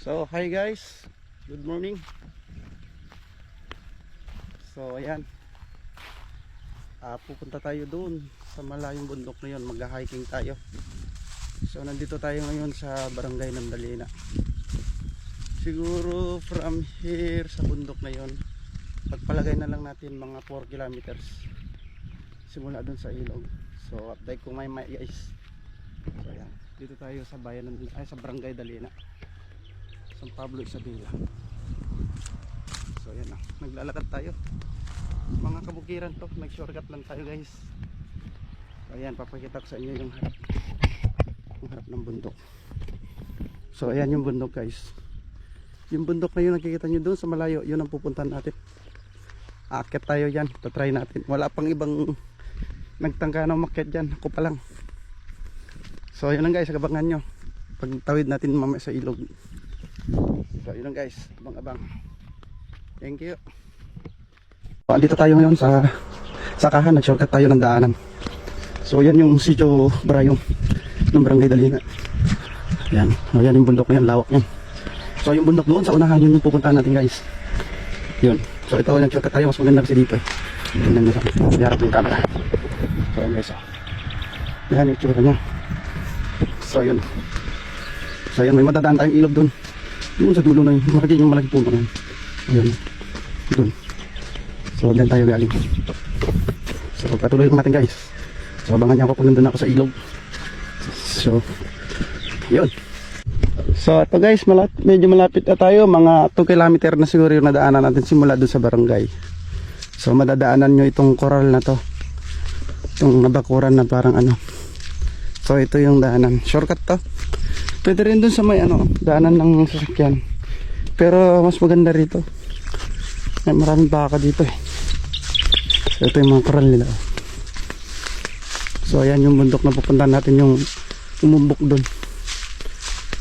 So, hi guys. Good morning. So, ayan. Pupunta tayo doon sa malayong bundok na yun. Mag-hiking tayo. So, nandito tayo ngayon sa barangay ng Dalina. Siguro from here sa bundok na yun, pagpalagay na lang natin mga 4 kilometers simula doon sa ilog. So, update ko may guys. So, ayan. Dito tayo sa bayan ng, sa barangay Dalina, San Pablo Isabela. So ayan na, naglalakad tayo mga kabukiran to, nag shortcut lang tayo guys. So ayan, papakita ko sa inyo yung harap ng bundok. So ayan yung bundok guys. Yung bundok na yun nakikita nyo doon sa malayo, yun ang pupuntahan natin. Aakyat tayo dyan, try natin. Wala pang ibang nagtangka na umakyat dyan, ako pa lang. So yun lang guys, abangan nyo pagtawid natin mamaya sa ilog. So yun lang guys, abang-abang. Thank you. So, andito tayo ngayon sa sakahan, nag-shortcut tayo ng daanan. So yan yung sitio Barayong ng barangay Dalina. Yan, yan yung bundok na yan, lawak yan. So yung bundok doon sa unahan, yun yung pupuntahan natin guys. Yun, so ito nag-shortcut tayo, mas maganda kasi dito eh. Tingnan nyo sa harap yung camera. So yan guys, yan yung tsura nya. So yun, so yan, may matadaan tayong ilog doon. Doon sa dulo na yun, yung malaking puno na yun. Ayun, doon. So dyan tayo galing. So patuloy ko natin guys. So abangan niya ako kung nandun ako sa ilog. So yun. So ito guys, medyo malapit na tayo. Mga 2 kilometer na siguro yung nadaanan natin simula doon sa barangay. So madadaanan nyo itong coral na to, itong nabakuran na parang ano. So ito yung daanan, shortcut to. Pwede rin dun sa may daanan ng sasakyan. Pero mas maganda rito. May maraming baka dito eh. So ito yung mga koral nila. So ayan yung bundok na pupuntahan natin, yung umumbok dun.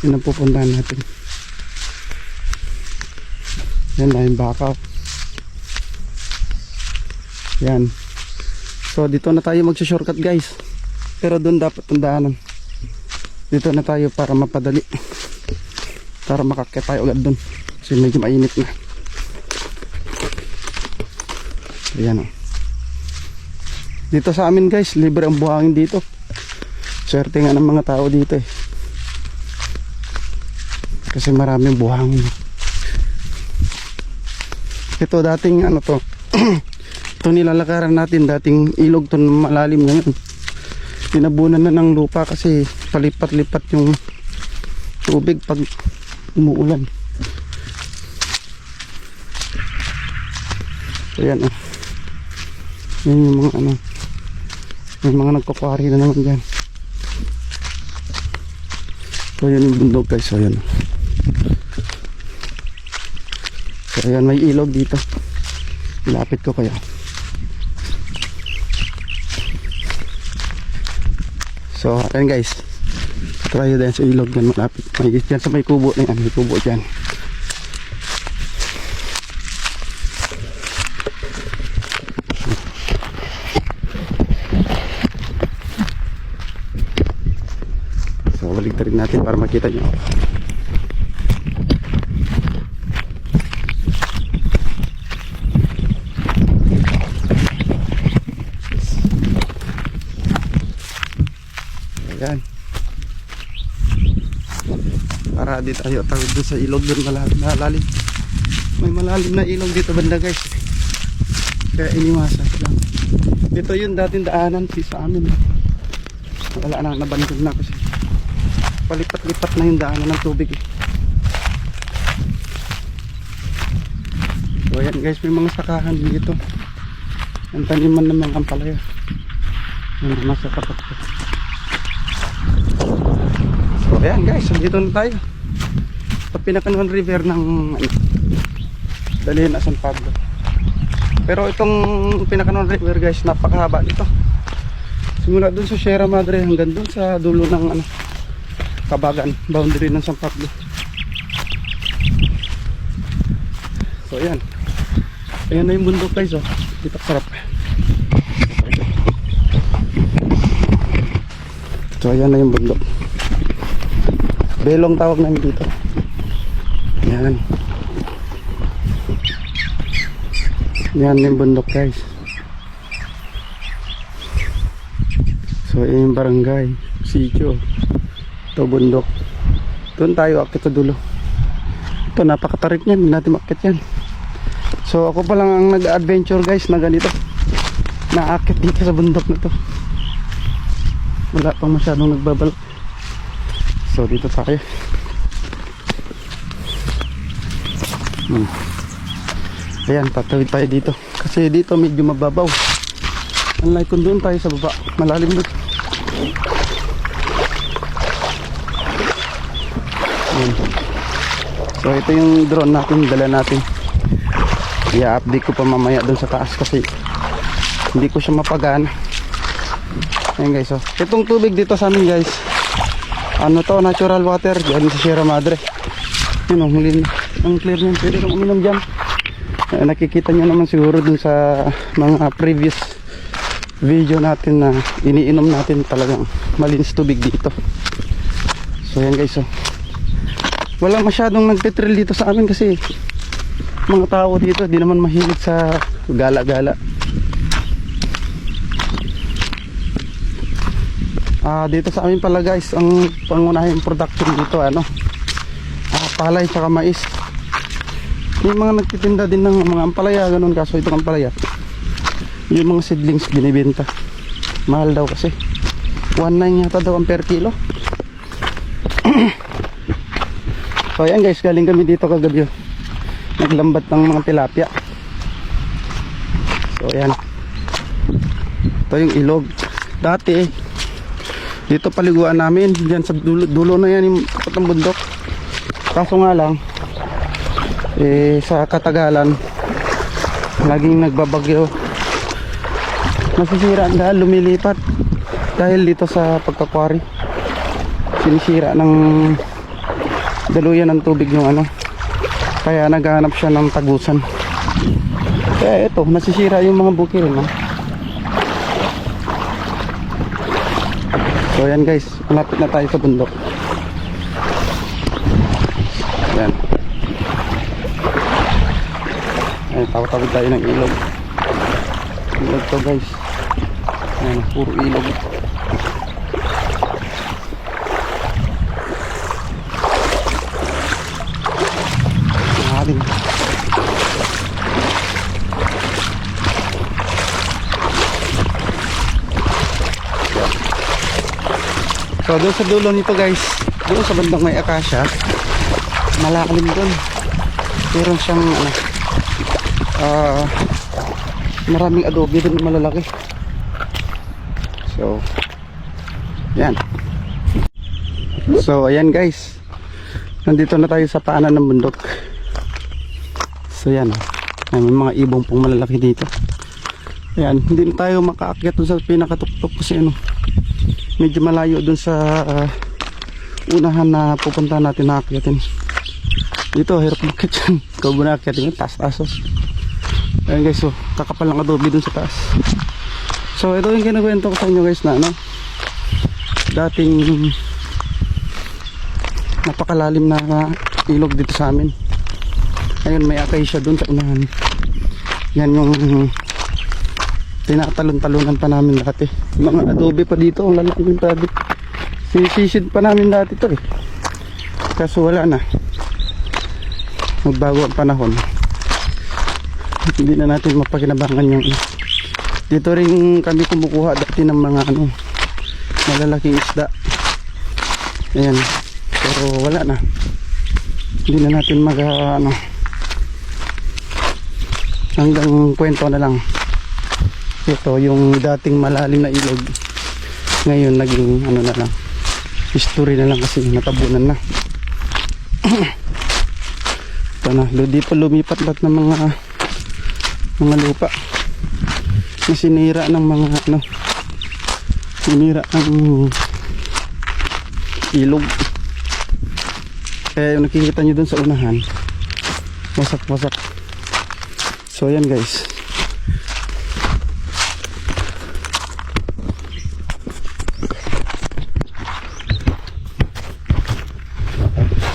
Yun ang pupuntahan natin. Yan na yung baka. Yan. So dito na tayo magsa-shortcut guys. Pero dun dapat ang daanan. Dito na tayo para mapadali, para makakyat tayo agad dun kasi medyo mainit na. Ayan o. Dito sa amin guys, libre ang buhangin dito. Swerte nga ng mga tao dito eh, kasi maraming buhangin. Ito dating to ito nilalakaran natin, dating ilog to, malalim ngayon tinabunan na ng lupa kasi palipat-lipat yung tubig pag umuulan. So yan yan yung mga yung mga nagkukwari na naman dyan. So yan yung bundok guys. So yan, so yan, may ilog dito, ilapit ko kaya. So ayan guys, try din sa ilog yan malapit. May dyan sa may kubo na yan, may kubo dyan. So balik rin natin para makita nyo. Ayan, para di tayo tawid doon sa ilog doon malalim. May malalim na ilog dito banda guys, kaya iniwasan lang. Ito yung dating daanan sa amin. Wala na, nabandog na kasi palipat-lipat na yung daanan ng tubig eh. So ayan guys, may mga sakahan dito, ang taniman ng mga kampalaya, yung nasa tapat ko. So ayan guys, dito na tayo sa Pinakanuan River ng Dalina, San Pablo. Pero itong Pinakanuan River guys, napakahaba dito. Simula dun sa Sierra Madre hanggang dun sa dulo ng Kabagan, boundary ng San Pablo. So ayan, ayan na yung bundok guys. Dito sarap. So ayan na yung bundok. Belong tawag namin dito. Yan. Yan yung bundok guys. So yun yung barangay, sitio. Ito bundok. Doon tayo akit sa dulo. Ito napakatarik niyan, hindi natin makit yan. So ako pa lang ang nag-adventure guys na ganito. Naakit dito sa bundok na to. Wala pang masyadong nagbabalak. So dito tayo. Ayan, tatawid tayo dito. Kasi dito medyo mababaw. Unlike kung doon tayo sa baba, malalim doon. So ito yung drone natin, dala natin. I-update ko pa mamaya doon sa taas kasi hindi ko siya mapagana. Ayan guys, oh. Itong tubig dito sa amin guys, ano to, natural water dyan sa Sierra Madre. Yun, ang clear niyan, pwede kang uminom dyan. Nakikita nyo naman siguro dun sa mga previous video natin na iniinom natin, talagang malinis tubig dito. So yan guys, oh. Wala masyadong nagtitrill dito sa amin kasi mga tao dito di naman mahilig sa gala-gala. Dito sa amin pala guys, ang pangunahing production dito palay tsaka mais. Yung mga nagtitinda din ng mga ampalaya, ganun, kaso itong ampalaya yung mga seedlings binibenta mahal daw kasi 1.9 yata daw ang per kilo. So ayan guys, galing kami dito kagabi, naglambat ng mga tilapia. So ayan, ito yung ilog dati. Dito paliguan namin, dyan sa dulo na yan yung tapat ng bundok. Kaso nga lang sa katagalan laging nagbabagyo, nasisira dahil lumilipat dahil dito sa pagkakwari, sinisira ng daluyan ng tubig yung kaya naghahanap siya ng tagusan. Kaya ito, nasisira yung mga bukid, no? So yan guys, malapit na tayo sa bundok. Yan. Ayan, tawid tayo ng ilog. Ilog to guys. Ayan, puro ilog. Ayan. So doon sa dulo nito guys, doon sa bandang may akasya, malalim doon. Meron siyang maraming adobe doon na malalaki. So yan. So ayan guys, nandito na tayo sa paanan ng bundok. So yan, may mga ibong pong malalaki dito. Ayan, hindi na tayo makaakyat doon sa pinakatuktok kasi medyo malayo dun sa unahan na pupunta natin na akyatin. Dito hirap makit yan. Ikaw muna akyatin yung taas-taas. Ayan guys, kakapal ng adobe dun sa taas. So ito yung kinakwento ko sa inyo guys na dating napakalalim na ilog dito sa amin. Ayun, may acacia dun sa unahan. Yan yung tinatalon-talunan pa namin dati. Mga adobe pa dito, ang lalaking tabi. Sisisid pa namin dati to kaso wala na, magbago ang panahon, hindi na natin mapakinabangan yung dito rin kami kumukuha dati ng mga malalaking isda. Ayan, pero wala na, hindi na natin hanggang kwento na lang. Ito yung dating malalim na ilog, ngayon naging na lang, history na lang kasi natabunan na. Ito na, dito lumipat lahat ng mga lupa na sinira ng mga sinira ng ilog. Kaya yung nakikita nyo dun sa unahan, wasak-wasak. So yan guys,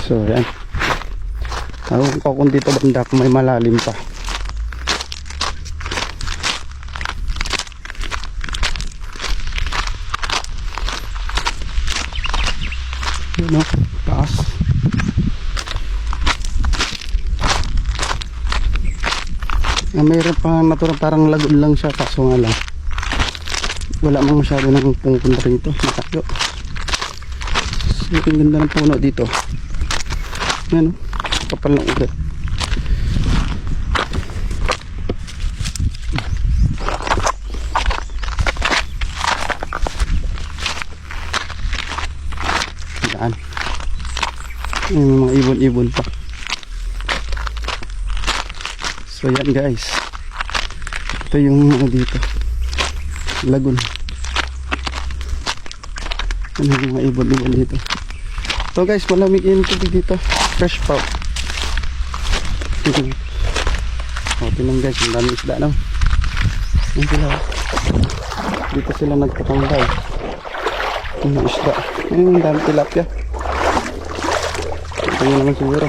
so yan, Ewan ko kung dito banda kung may malalim pa. Yun o, taas. Mayroon pa naturang parang lagoon lang siya, kaso nga lang wala mang masyado nang pumupunta rito. Matayo. So, ang ganda ng puno dito. Yan o, kapal ng ugat. Yan. May mga ibon-ibon pa. So yan guys, ito yung dito lagoon. Ano yung mga ibon-ibon dito. So guys, malamig yung tubig dito, fresh pa. Okay lang guys, ang dami isda no. Yan sila, dito sila nagtatambay. Yung isda, ang dami tilapia. Ito yun naman siguro.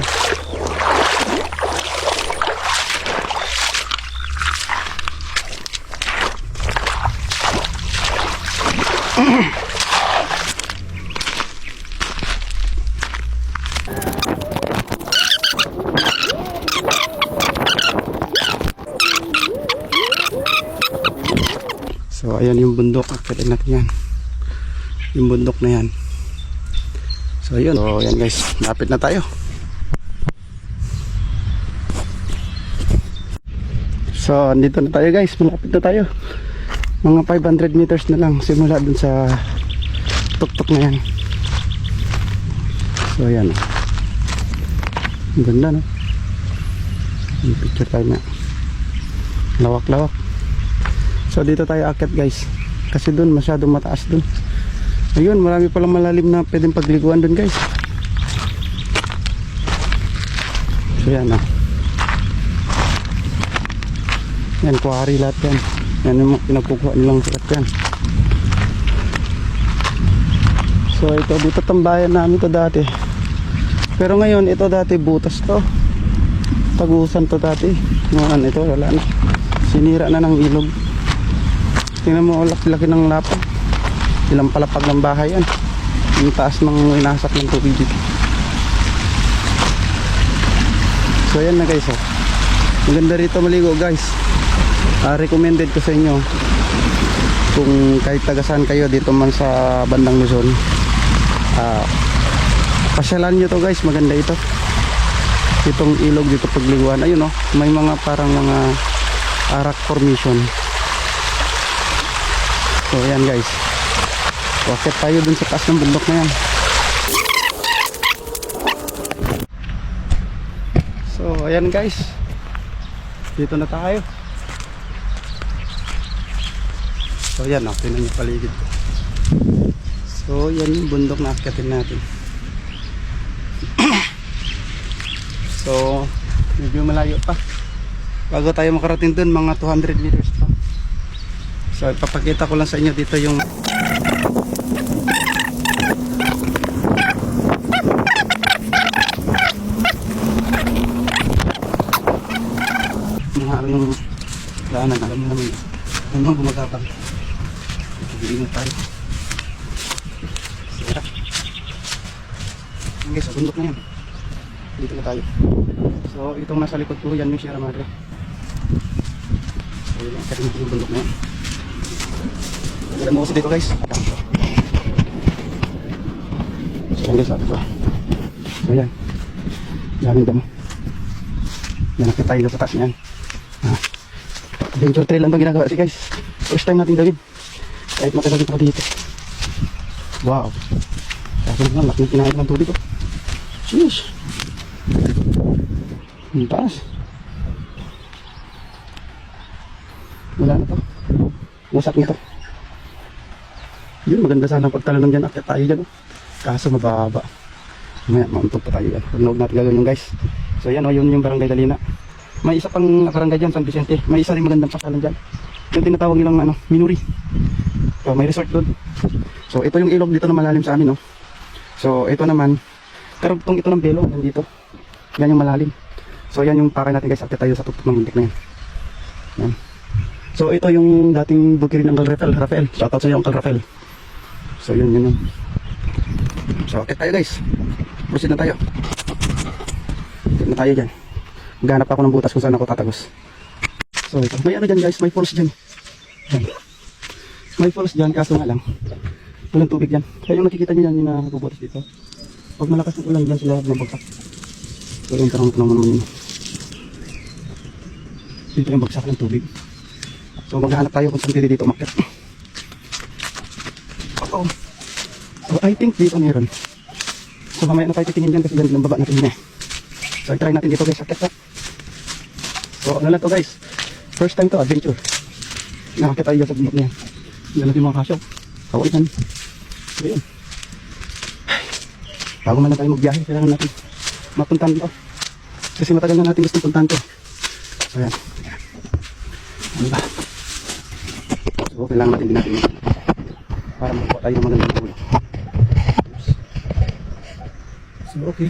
So ayan yung bundok, akit natin yan, yung bundok na yan. So yun, so yan guys, lapit na tayo. So andito na tayo guys, malapit na tayo. Mga 500 meters na lang simula dun sa tuktok na yan. So ayan, ang ganda no, yung picture tayo na lawak-lawak. So dito tayo akit guys, kasi dun masyadong mataas dun. Ayun, marami palang malalim na pwedeng pagliguan dun guys. So yan o, yan quarry lahat yan. Yan yung pinagkukuha nilang sulat yan. So ito, dito tambayan namin to dati. Pero ngayon ito dati butas to, tagusan to dati. Ngayon ito wala na, sinira na ng ilog. Tingnan mo, laki-laki ng lapag. Ilang palapag ng bahay yan. Yung taas ng inasak ng tubig dito. So ayan na guys oh. Maganda rito maligo guys. Recommended ko sa inyo, kung kahit tagasan kayo dito man sa bandang Luzon, pasyalan nyo to guys. Maganda ito, itong ilog dito pagliguan. Ayun oh, may mga parang mga rock formation. So ayan guys, wakit tayo dun sa taas ng bundok na yan. So ayan guys, dito na tayo. So ayan, tingnan nyo paligid. So yan yung bundok na akitin natin. So medyo malayo pa bago tayo makarating dun, mga 200 meters pa. So ipapakita ko lang sa inyo dito yung yung daanan. Alam mo naman ano gumagapang, ingat tayo. So guys, bundok na yan, dito na tayo. So itong nasa likod ko, yan yung Sierra Madre. So yun, kasi yung bundok na yan. Alam mo kasi dito guys. So yan guys, sabi ko. So yan, daming damo. Yan, nakita tayo sa taas niyan. Adventure trail lang itong ginagawa guys. First time natin gawin, kahit matagal pa dito. Wow, kasi nga laki ng kinain ng tubig ko. Sheesh, ang taas. Wala na to, usak nito. Yun, maganda sana pagtalanong dyan, akit tayo dyan, kaso mababa. Mamaya mauntog pa tayo yan, pag natin gagawin yung guys. So yan o, yun yung Barangay Dalina. May isa pang barangay dyan, San Vicente. May isa rin magandang pasalan dyan, yung tinatawag nilang ano, Minuri. So may resort doon. So ito yung ilog dito na malalim sa amin, no? So ito naman, karugtong ito ng Belo, nandito. Yan yung malalim. So yan yung pakay natin guys, akit tayo sa tuktok ng bundok na yan. Yan. So ito yung dating bukid ng Uncle Rafael. Shoutout sa iyo Uncle Rafael. So yun. So akit tayo guys. Proceed na tayo. Akit na tayo dyan. Maghanap ako ng butas kung saan ako tatagos. So ito, may ano dyan guys, may falls dyan. Yan. May falls dyan, kaso nga lang walang tubig dyan. Kaya yung nakikita nyo dyan yung nabubutas dito. Pag malakas ng ulan dyan sila nabagsak. So yung tanong naman yun. Dito yung bagsak ng tubig. So maghanap tayo kung saan pwede dito umakyat. So I think dito meron. So mamaya na tayo titingin dyan kasi dyan ng baba natin yun eh. So try natin dito guys, akit pa. So ano lang to guys, first time to adventure. Nakakit tayo sa bundok niya. Hindi natin mga kasyaw. Kawalan. So yun. Bago man na tayo magbiyahe, kailangan natin mapuntahan dito. Kasi matagal na natin gusto puntahan to. So yan. Ano ba? So kailangan natin din natin para makuha tayo ng magandang ulo. So okay.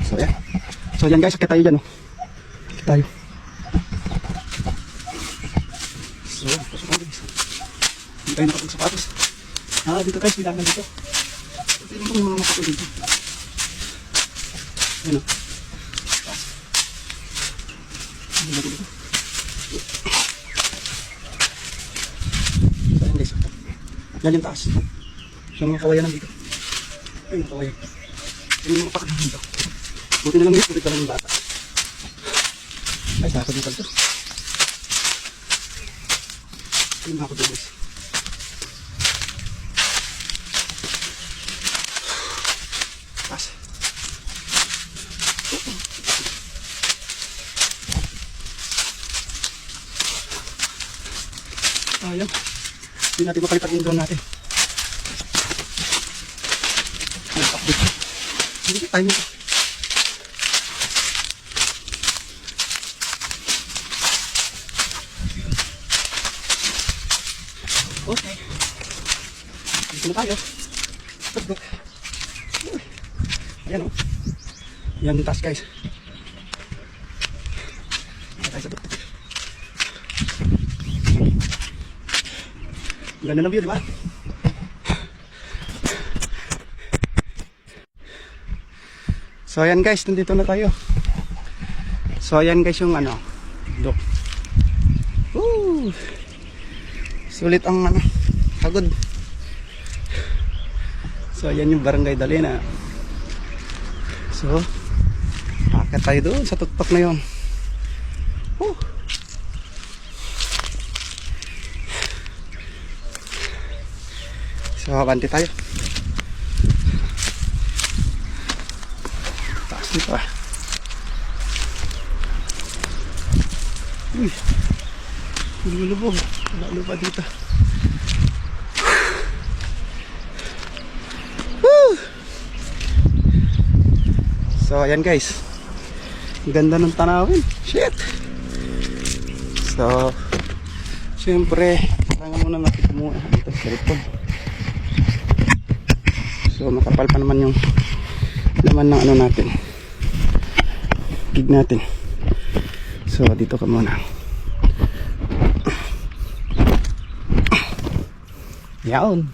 So yan. So yan guys, akit tayo dyan. Akit tayo. So, pasok tayo guys. Hindi tayo nakapagsapatos. Dito guys, bilangan dito. Ito yung mga makato dito. Ayan o. So yan guys. Yan yung taas. So mga kawayanan dito. Ay mga kawayan. Yan yung mga pakanan dito. Buti na lang guys, buti ka lang yung bata. Ay, sakot yung kalto. Ito yung ako dito guys. Pas. Ayan. Hindi natin mapalitan yung drone natin. Hindi tayo nito. Okay. Dito na tayo. Tuktok. Ayan o. Ayan yung taas guys. Ayan tayo sa tuktok. Ganda ng view, di ba? So ayan guys, nandito na tayo. So ayan guys yung ano, dok. Woo! Sulit ang ano, pagod. So ayan yung Barangay Dalena. So akit tayo doon sa tuktok na yun. Woo! So abante tayo. Taas nito ah. Uy, lulubog. Lalo pa dito. Woo! So ayan guys, ang ganda ng tanawin. Shit. So siyempre kailangan muna natin kumuha dito sa cellphone. So makapal pa naman yung laman ng ano natin, gig natin. So dito ka muna. Yaon.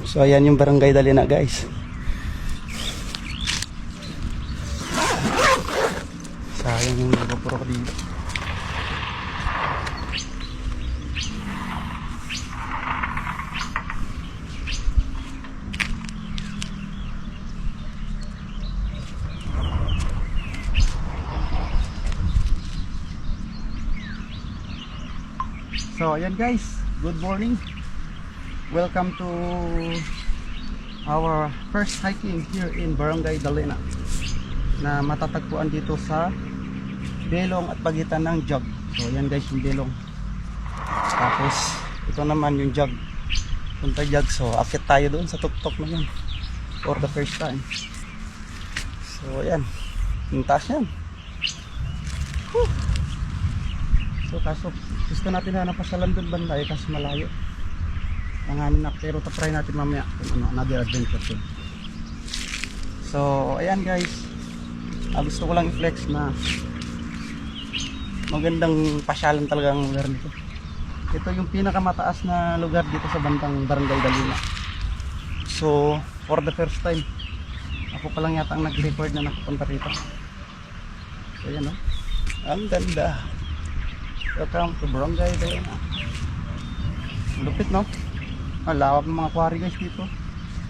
So ayan yung Barangay Dalena guys. Sayang yung nagpapuro ko dito. So ayan guys, good morning. Welcome to our first hiking here in Barangay Dalena, na matatagpuan dito sa Belong at pagitan ng Jog. So ayan guys yung Belong. Tapos ito naman yung Jog. Punta Jog. So akit tayo doon sa tuktok na yun for the first time. So ayan, yung taas yan. Whew. So kaso gusto natin hanap pa sa London banda eh, kasi malayo ang amin na, pero try natin mamaya kung ano, another adventure. So ayan guys, Gusto ko lang i-flex na magandang pasyalan talaga ang lugar nito. Ito yung pinakamataas na lugar dito sa bandang Barangay Dalima. So for the first time, ako pa lang yata ang nag-record na nakapunta rito. So yan, no? Ang ganda. Welcome to Barangay Dalima. Lupit, no? Ang lawak ng mga quarry guys dito.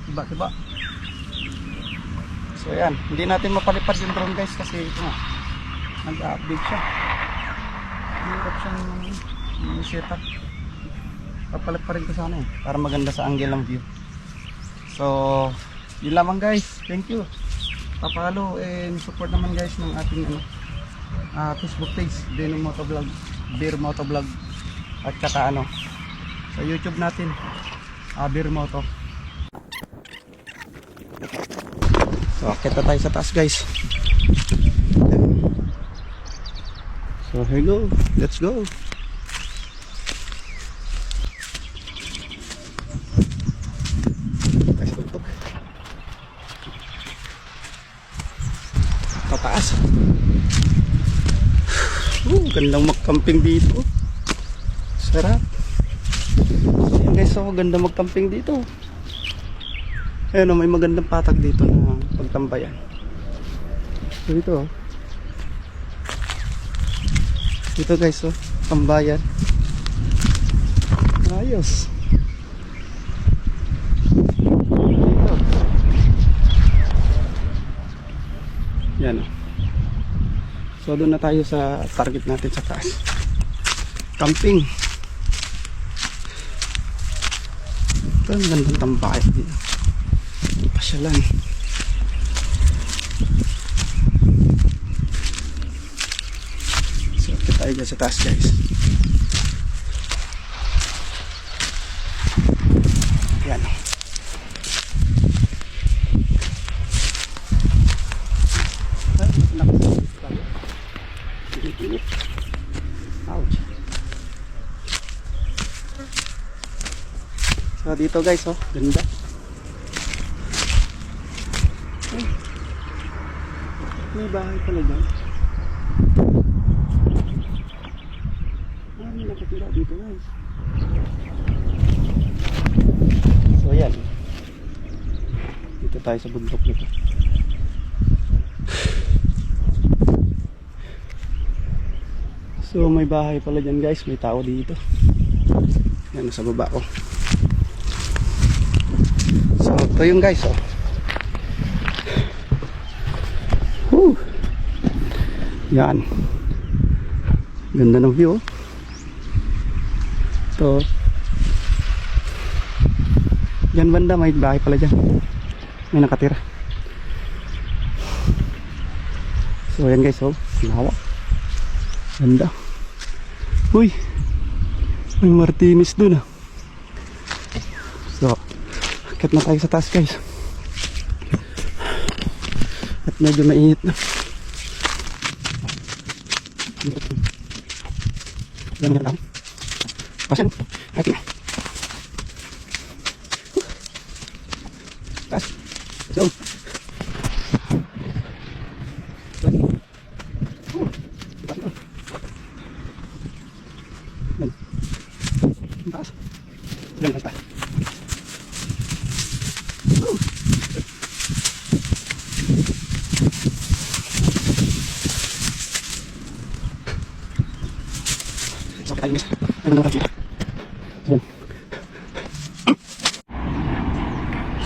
Diba? So yan, hindi natin mapalipad yung drone guys kasi ito nga, nag-update siya. Hirap siyang setup. Papalit pa rin ko sana para maganda sa angle ng view. So yun lamang guys, thank you. Papalo and support naman guys ng ating Facebook page, Beer Motovlog, at saka sa YouTube natin, Beer Moto. So akit na tayo sa taas guys. So here we go, let's go. Pataas. Gandang mag-camping dito. Sarap. So yan guys, so ganda mag-camping dito. Ayun, may magandang patag dito na pagtambayan. So dito dito guys, so tambayan. Ayos. Dito. Yan o. So doon na tayo sa target natin sa taas. Camping. Ito ang gandang tambayan dito. Pasyalan. So kita tayo dyan sa taas guys. Yan. Ouch. So dito guys, oh, ganda. Ay, may bahay pala dyan. May nakatira dito guys. So yan, dito tayo sa bundok nito. So may bahay pala dyan guys, may tao dito. Yan, sa baba ko. So ito yung guys, oh. Woo! Yan. Ganda ng view, oh. Ito. Yan banda, may bahay pala dyan. May nakatira. So yan guys, oh. Lawak. Ganda. Uy, may Martinez dun ah. So akit na tayo sa taas guys. At medyo mainit na. Yan lang. Pasan. Akit na. Taas. So taas. Yan lang tayo.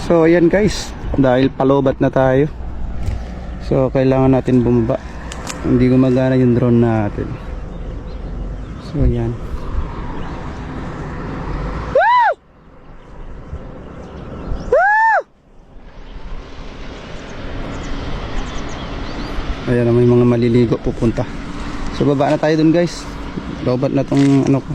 So ayan guys, dahil palobat na tayo, so kailangan natin bumaba. Hindi gumagana yung drone natin. So ayan. Ayan, may mga maliligo pupunta. So baba na tayo dun guys. Lobat na tong ano ko.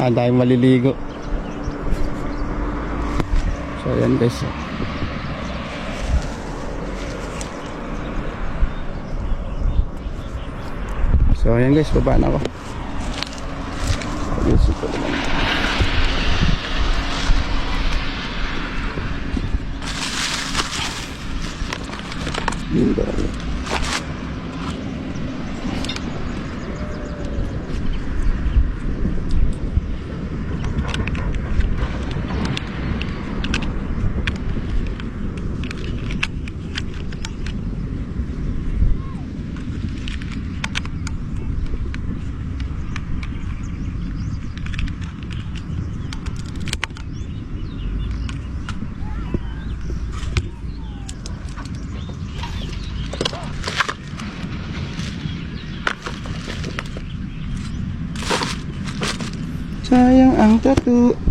Dahil maliligo. So ayan guys. So ayan guys, baba na ako. Yun ba? Sayang ang tattoo.